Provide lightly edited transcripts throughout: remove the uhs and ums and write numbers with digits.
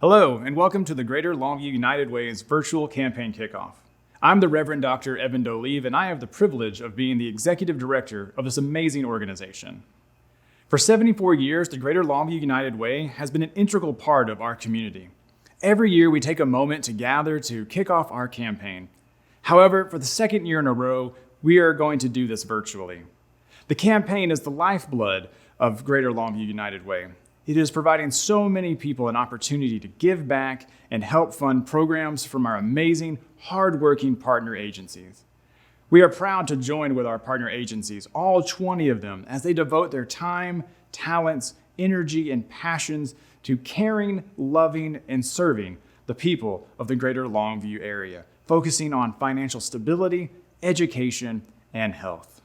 Hello, and welcome to the Greater Longview United Way's virtual campaign kickoff. I'm the Reverend Dr. Evan Doleve, and I have the privilege of being the executive director of this amazing organization. For 74 years, the Greater Longview United Way has been an integral part of our community. Every year, we take a moment to gather to kick off our campaign. However, for the second year in a row, we are going to do this virtually. The campaign is the lifeblood of Greater Longview United Way. It is providing so many people an opportunity to give back and help fund programs from our amazing, hardworking partner agencies. We are proud to join with our partner agencies, all 20 of them, as they devote their time, talents, energy, and passions to caring, loving, and serving the people of the Greater Longview area, focusing on financial stability, education, and health.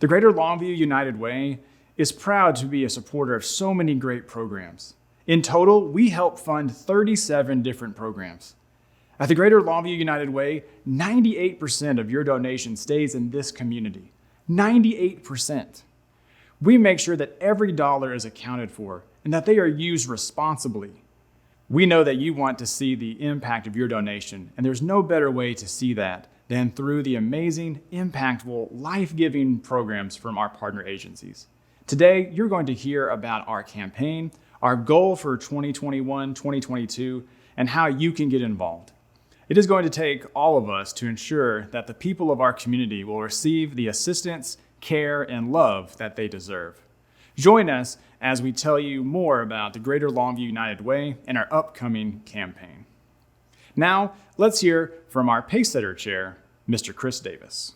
The Greater Longview United Way is proud to be a supporter of so many great programs. In total, we help fund 37 different programs. At the Greater Longview United Way, 98% of your donation stays in this community. 98%. We make sure that every dollar is accounted for and that they are used responsibly. We know that you want to see the impact of your donation, and there's no better way to see that than through the amazing, impactful, life-giving programs from our partner agencies. Today, you're going to hear about our campaign, our goal for 2021-2022, and how you can get involved. It is going to take all of us to ensure that the people of our community will receive the assistance, care, and love that they deserve. Join us as we tell you more about the Greater Longview United Way and our upcoming campaign. Now, let's hear from our Pacesetter Chair, Mr. Chris Davis.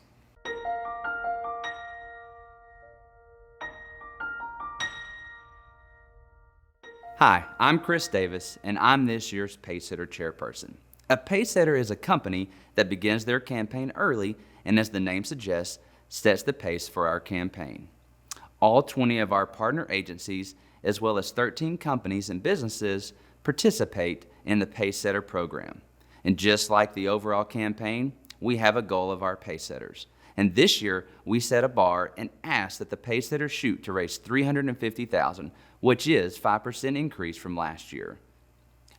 Hi, I'm Chris Davis, and I'm this year's Pacesetter Chairperson. A Pacesetter is a company that begins their campaign early and, as the name suggests, sets the pace for our campaign. All 20 of our partner agencies, as well as 13 companies and businesses, participate in the Pacesetter program. And just like the overall campaign, we have a goal of our Pacesetters. And this year, we set a bar and asked that the Pacesetters shoot to raise $350,000, which is 5% increase from last year.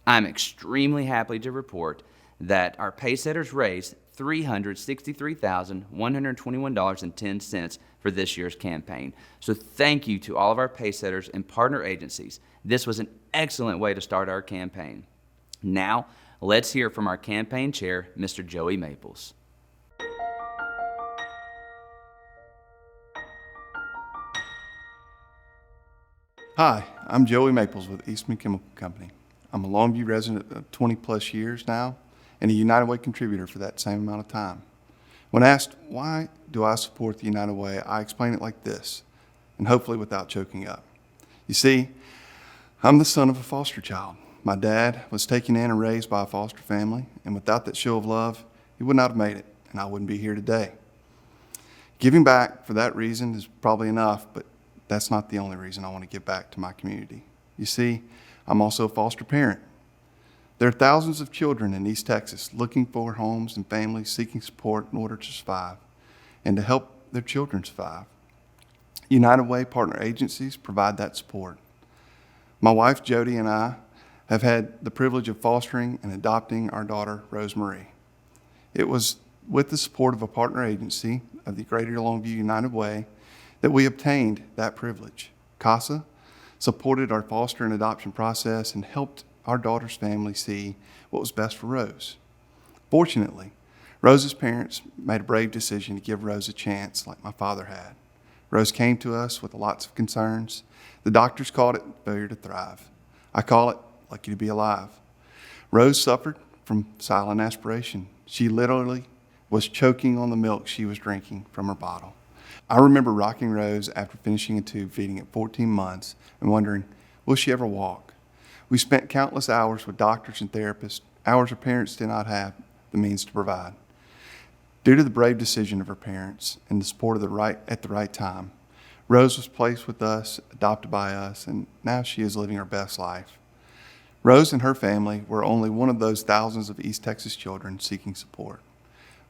I'm extremely happy to report that our Pacesetters raised $363,121.10 for this year's campaign. So thank you to all of our Pacesetters and partner agencies. This was an excellent way to start our campaign. Now, let's hear from our campaign chair, Mr. Joey Maples. Hi, I'm Joey Maples with Eastman Chemical Company. I'm a Longview resident of 20 plus years now and a United Way contributor for that same amount of time. When asked, why do I support the United Way, I explain it like this, and hopefully without choking up. You see, I'm the son of a foster child. My dad was taken in and raised by a foster family, and without that show of love, he would not have made it, and I wouldn't be here today. Giving back for that reason is probably enough, but that's not the only reason I want to give back to my community. You see, I'm also a foster parent. There are thousands of children in East Texas looking for homes and families seeking support in order to survive and to help their children survive. United Way partner agencies provide that support. My wife, Jody, and I have had the privilege of fostering and adopting our daughter, Rosemarie. It was with the support of a partner agency of the Greater Longview United Way that we obtained that privilege. CASA supported our foster and adoption process and helped our daughter's family see what was best for Rose. Fortunately, Rose's parents made a brave decision to give Rose a chance like my father had. Rose came to us with lots of concerns. The doctors called it failure to thrive. I call it lucky to be alive. Rose suffered from silent aspiration. She literally was choking on the milk she was drinking from her bottle. I remember rocking Rose after finishing a tube feeding at 14 months and wondering, will she ever walk? We spent countless hours with doctors and therapists, hours her parents did not have the means to provide. Due to the brave decision of her parents and the support at the right time, Rose was placed with us, adopted by us, and now she is living her best life. Rose and her family were only one of those thousands of East Texas children seeking support.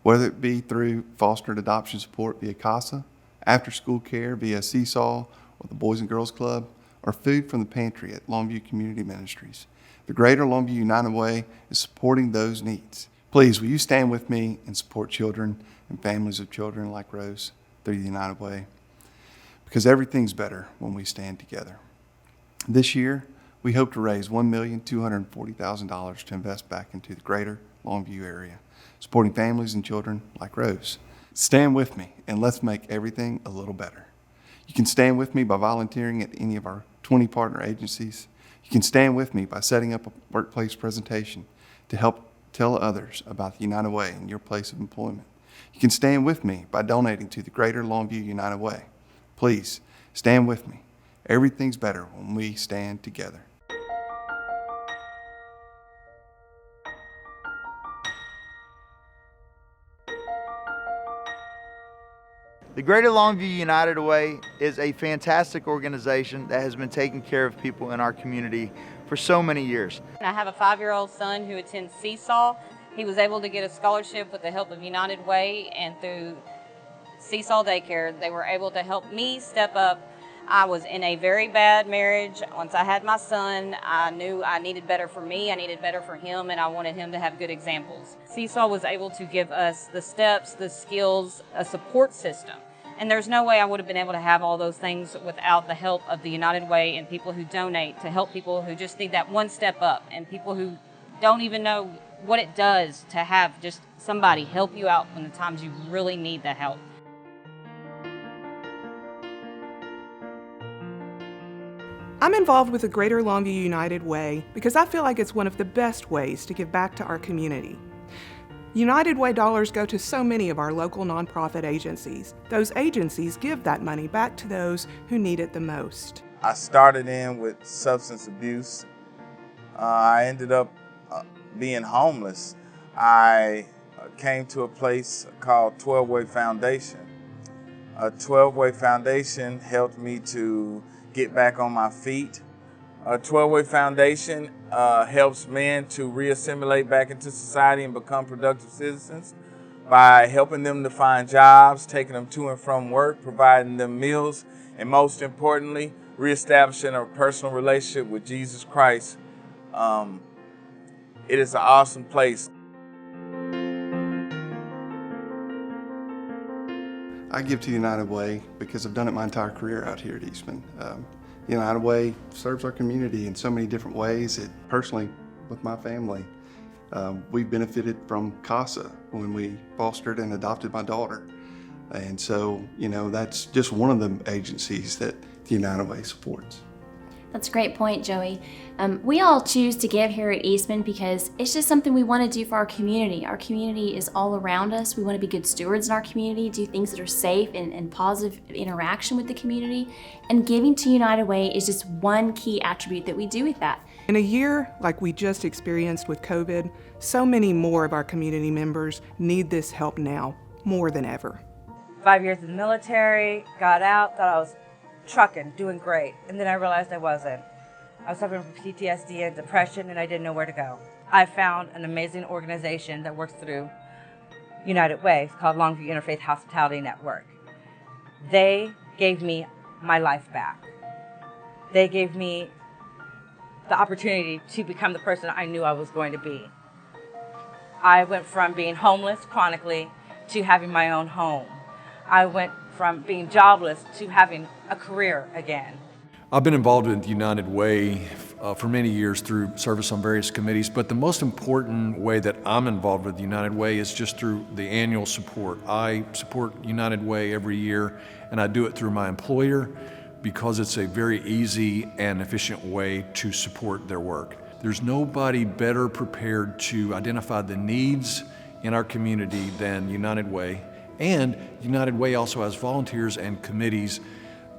Whether it be through foster and adoption support via CASA, after-school care via Seesaw or the Boys and Girls Club, or food from the pantry at Longview Community Ministries. The Greater Longview United Way is supporting those needs. Please, will you stand with me and support children and families of children like Rose through the United Way? Because everything's better when we stand together. This year, we hope to raise $1,240,000 to invest back into the Greater Longview area, supporting families and children like Rose. Stand with me and let's make everything a little better. You can stand with me by volunteering at any of our 20 partner agencies. You can stand with me by setting up a workplace presentation to help tell others about the United Way in your place of employment. You can stand with me by donating to the Greater Longview United Way. Please, stand with me. Everything's better when we stand together. The Greater Longview United Way is a fantastic organization that has been taking care of people in our community for so many years. I have a 5-year-old son who attends Seesaw. He was able to get a scholarship with the help of United Way, and through Seesaw Daycare, they were able to help me step up. I was in a very bad marriage. Once I had my son, I knew I needed better for me, I needed better for him, and I wanted him to have good examples. Seesaw was able to give us the steps, the skills, a support system. And there's no way I would have been able to have all those things without the help of the United Way and people who donate to help people who just need that one step up, and people who don't even know what it does to have just somebody help you out when the times you really need the help. I'm involved with the Greater Longview United Way because I feel like it's one of the best ways to give back to our community. United Way dollars go to so many of our local nonprofit agencies. Those agencies give that money back to those who need it the most. I started in with substance abuse. I ended up being homeless. I came to a place called 12-Way Foundation. A 12-Way Foundation helped me to get back on my feet. A 12-Way Foundation helps men to reassimilate back into society and become productive citizens by helping them to find jobs, taking them to and from work, providing them meals, and most importantly, reestablishing a personal relationship with Jesus Christ. It is an awesome place. I give to the United Way because I've done it my entire career out here at Eastman. The United Way serves our community in so many different ways. Personally, with my family, we benefited from CASA when we fostered and adopted my daughter. And so, that's just one of the agencies that the United Way supports. That's a great point, Joey. We all choose to give here at Eastman because it's just something we want to do for our community. Our community is all around us. We want to be good stewards in our community, do things that are safe and positive interaction with the community. And giving to United Way is just one key attribute that we do with that. In a year like we just experienced with COVID, so many more of our community members need this help now, more than ever. 5 years in the military, got out, thought I was trucking, doing great, and then I realized I wasn't. I was suffering from PTSD and depression, and I didn't know where to go. I found an amazing organization that works through United Way. It's called Longview Interfaith Hospitality Network. They gave me my life back. They gave me the opportunity to become the person I knew I was going to be. I went from being homeless chronically to having my own home. I went from being jobless to having a career again. I've been involved with United Way for many years through service on various committees, but the most important way that I'm involved with United Way is just through the annual support. I support United Way every year, and I do it through my employer because it's a very easy and efficient way to support their work. There's nobody better prepared to identify the needs in our community than United Way. And United Way also has volunteers and committees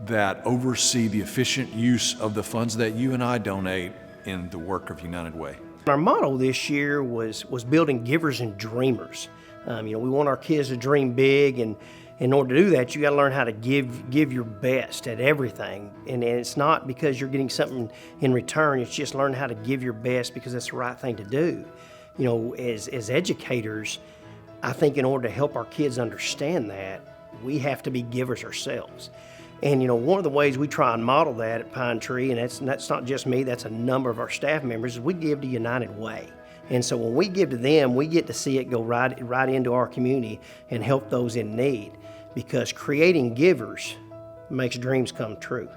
that oversee the efficient use of the funds that you and I donate in the work of United Way. Our motto this year was building givers and dreamers. We want our kids to dream big, and in order to do that, you got to learn how to give your best at everything. And it's not because you're getting something in return. It's just learn how to give your best because that's the right thing to do. As educators, I think in order to help our kids understand that, we have to be givers ourselves. And one of the ways we try and model that at Pine Tree, and that's not just me, that's a number of our staff members, is we give to United Way. And so when we give to them, we get to see it go right into our community and help those in need, because creating givers makes dreams come true.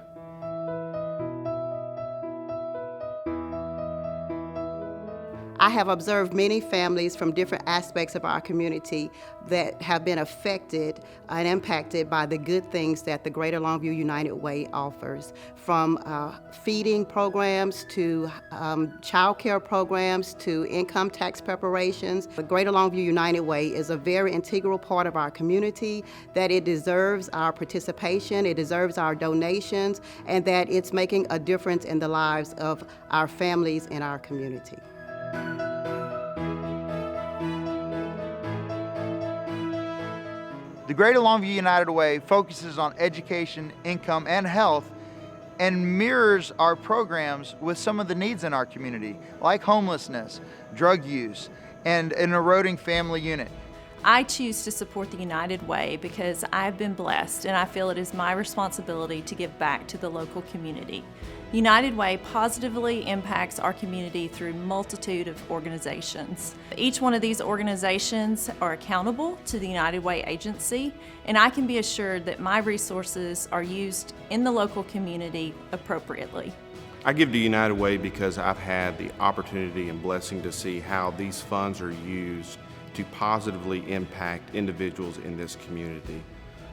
I have observed many families from different aspects of our community that have been affected and impacted by the good things that the Greater Longview United Way offers, from feeding programs to child care programs to income tax preparations. The Greater Longview United Way is a very integral part of our community, that it deserves our participation, it deserves our donations, and that it's making a difference in the lives of our families in our community. The Greater Longview United Way focuses on education, income, and health, and mirrors our programs with some of the needs in our community, like homelessness, drug use, and an eroding family unit. I choose to support the United Way because I've been blessed and I feel it is my responsibility to give back to the local community. United Way positively impacts our community through a multitude of organizations. Each one of these organizations are accountable to the United Way agency, and I can be assured that my resources are used in the local community appropriately. I give to United Way because I've had the opportunity and blessing to see how these funds are used to positively impact individuals in this community.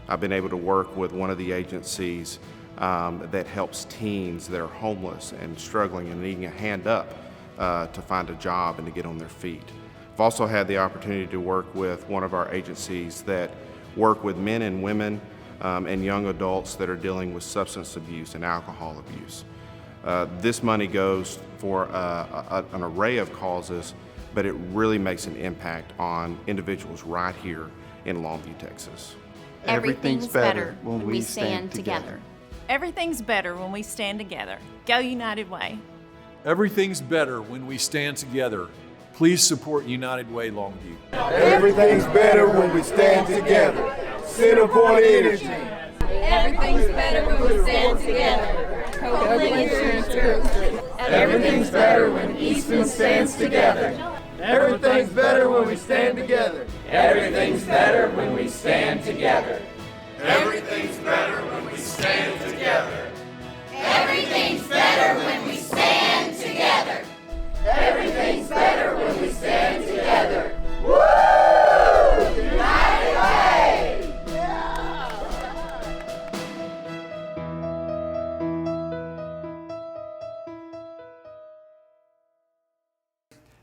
I've been able to work with one of the agencies that helps teens that are homeless and struggling and needing a hand up to find a job and to get on their feet. I've also had the opportunity to work with one of our agencies that work with men and women and young adults that are dealing with substance abuse and alcohol abuse. This money goes for an array of causes, but it really makes an impact on individuals right here in Longview, Texas. Everything's better when we stand together. Everything's better when we stand together. Go United Way. Everything's better when we stand together. Please support United Way Longview. Everything's better when we stand together. Centerpoint Energy. Everything's better when we stand together. Copeland Insurance Group. Everything's better when Eastman stands together. Everything's better when we stand together. Everything's better when we stand together. Everything's better when we stand together. Everything's better when we stand together. Everything's better when we stand together. Woo! United Way!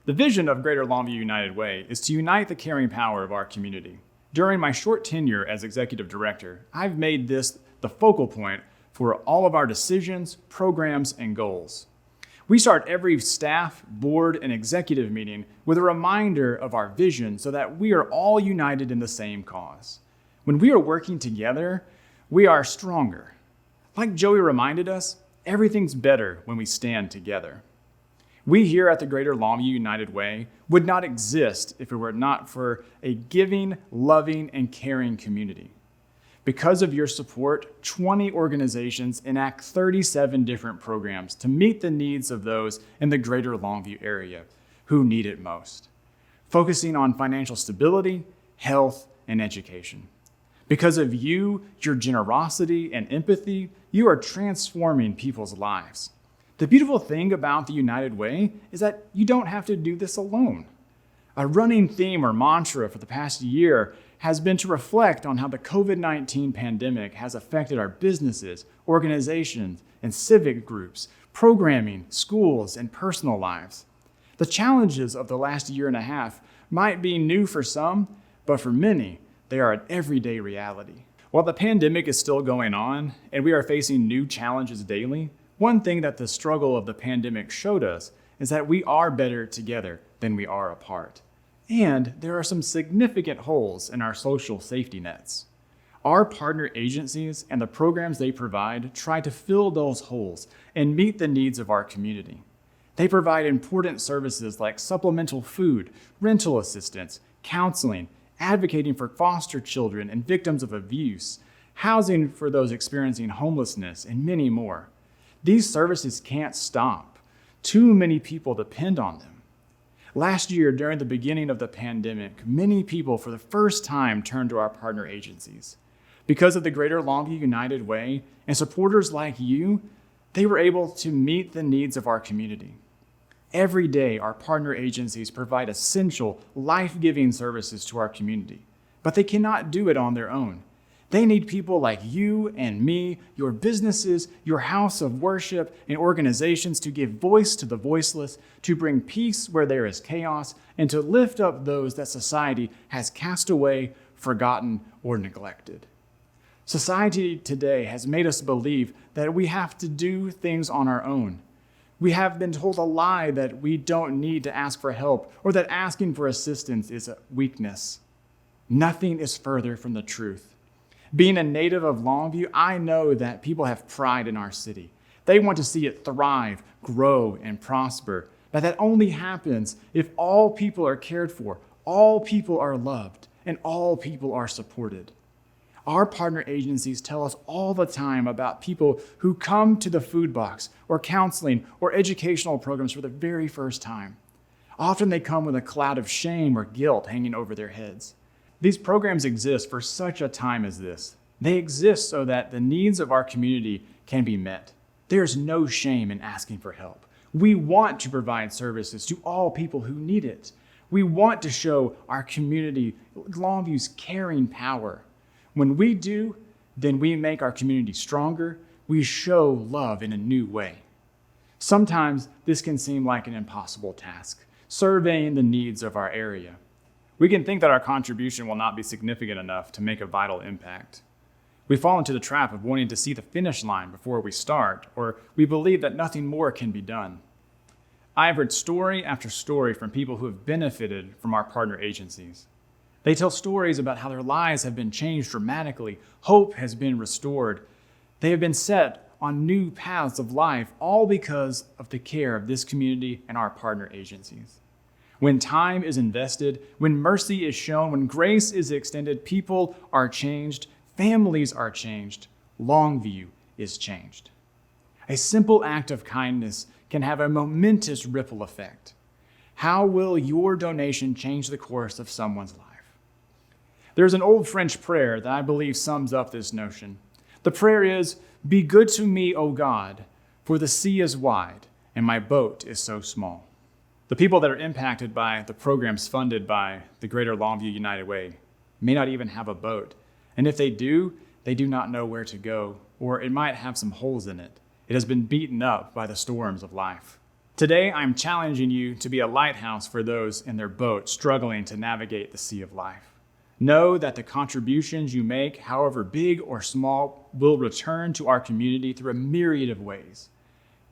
The vision of Greater Longview United Way is to unite the caring power of our community. During my short tenure as executive director, I've made this the focal point for all of our decisions, programs, and goals. We start every staff, board, and executive meeting with a reminder of our vision so that we are all united in the same cause. When we are working together, we are stronger. Like Joey reminded us, everything's better when we stand together. We here at the Greater Longview United Way would not exist if it were not for a giving, loving, and caring community. Because of your support, 20 organizations enact 37 different programs to meet the needs of those in the Greater Longview area who need it most, focusing on financial stability, health, and education. Because of you, your generosity, and empathy, you are transforming people's lives. The beautiful thing about the United Way is that you don't have to do this alone. A running theme or mantra for the past year has been to reflect on how the COVID-19 pandemic has affected our businesses, organizations, and civic groups, programming, schools, and personal lives. The challenges of the last year and a half might be new for some, but for many, they are an everyday reality. While the pandemic is still going on and we are facing new challenges daily, one thing that the struggle of the pandemic showed us is that we are better together than we are apart. And there are some significant holes in our social safety nets. Our partner agencies and the programs they provide try to fill those holes and meet the needs of our community. They provide important services like supplemental food, rental assistance, counseling, advocating for foster children and victims of abuse, housing for those experiencing homelessness, and many more. These services can't stop. Too many people depend on them. Last year, during the beginning of the pandemic, many people for the first time turned to our partner agencies. Because of the Greater Longview United Way and supporters like you, they were able to meet the needs of our community. Every day, our partner agencies provide essential, life-giving services to our community, but they cannot do it on their own. They need people like you and me, your businesses, your house of worship, and organizations to give voice to the voiceless, to bring peace where there is chaos, and to lift up those that society has cast away, forgotten, or neglected. Society today has made us believe that we have to do things on our own. We have been told a lie that we don't need to ask for help or that asking for assistance is a weakness. Nothing is further from the truth. Being a native of Longview, I know that people have pride in our city. They want to see it thrive, grow, and prosper. But that only happens if all people are cared for, all people are loved, and all people are supported. Our partner agencies tell us all the time about people who come to the food box or counseling or educational programs for the very first time. Often they come with a cloud of shame or guilt hanging over their heads. These programs exist for such a time as this. They exist so that the needs of our community can be met. There's no shame in asking for help. We want to provide services to all people who need it. We want to show our community Longview's caring power. When we do, then we make our community stronger. We show love in a new way. Sometimes this can seem like an impossible task, surveying the needs of our area. We can think that our contribution will not be significant enough to make a vital impact. We fall into the trap of wanting to see the finish line before we start, or we believe that nothing more can be done. I have heard story after story from people who have benefited from our partner agencies. They tell stories about how their lives have been changed dramatically. Hope has been restored. They have been set on new paths of life, all because of the care of this community and our partner agencies. When time is invested, when mercy is shown, when grace is extended, people are changed, families are changed, Longview is changed. A simple act of kindness can have a momentous ripple effect. How will your donation change the course of someone's life? There's an old French prayer that I believe sums up this notion. The prayer is, "Be good to me, O God, for the sea is wide and my boat is so small." The people that are impacted by the programs funded by the Greater Longview United Way may not even have a boat. And if they do not know where to go, or it might have some holes in it. It has been beaten up by the storms of life. Today, I'm challenging you to be a lighthouse for those in their boat struggling to navigate the sea of life. Know that the contributions you make, however big or small, will return to our community through a myriad of ways.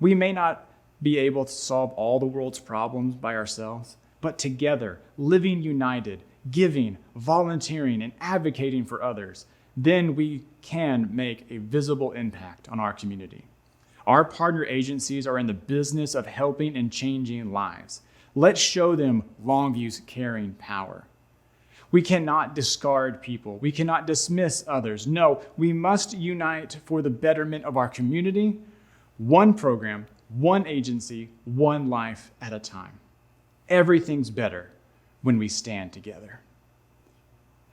We may not be able to solve all the world's problems by ourselves, but together, living united, giving, volunteering, and advocating for others, then we can make a visible impact on our community. Our partner agencies are in the business of helping and changing lives. Let's show them Longview's caring power. We cannot discard people. We cannot dismiss others. No, we must unite for the betterment of our community, one program, one agency, one life at a time. Everything's better when we stand together.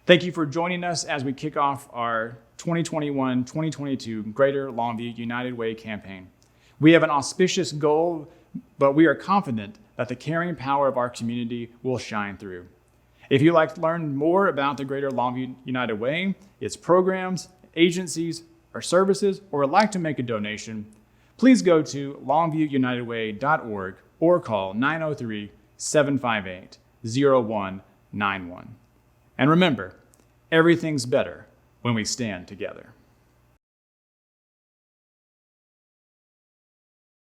Thank you for joining us as we kick off our 2021-2022 Greater Longview United Way campaign. We have an auspicious goal, but we are confident that the caring power of our community will shine through. If you'd like to learn more about the Greater Longview United Way, its programs, agencies, or services, or would like to make a donation, please go to longviewunitedway.org or call 903-758-0191. And remember, everything's better when we stand together.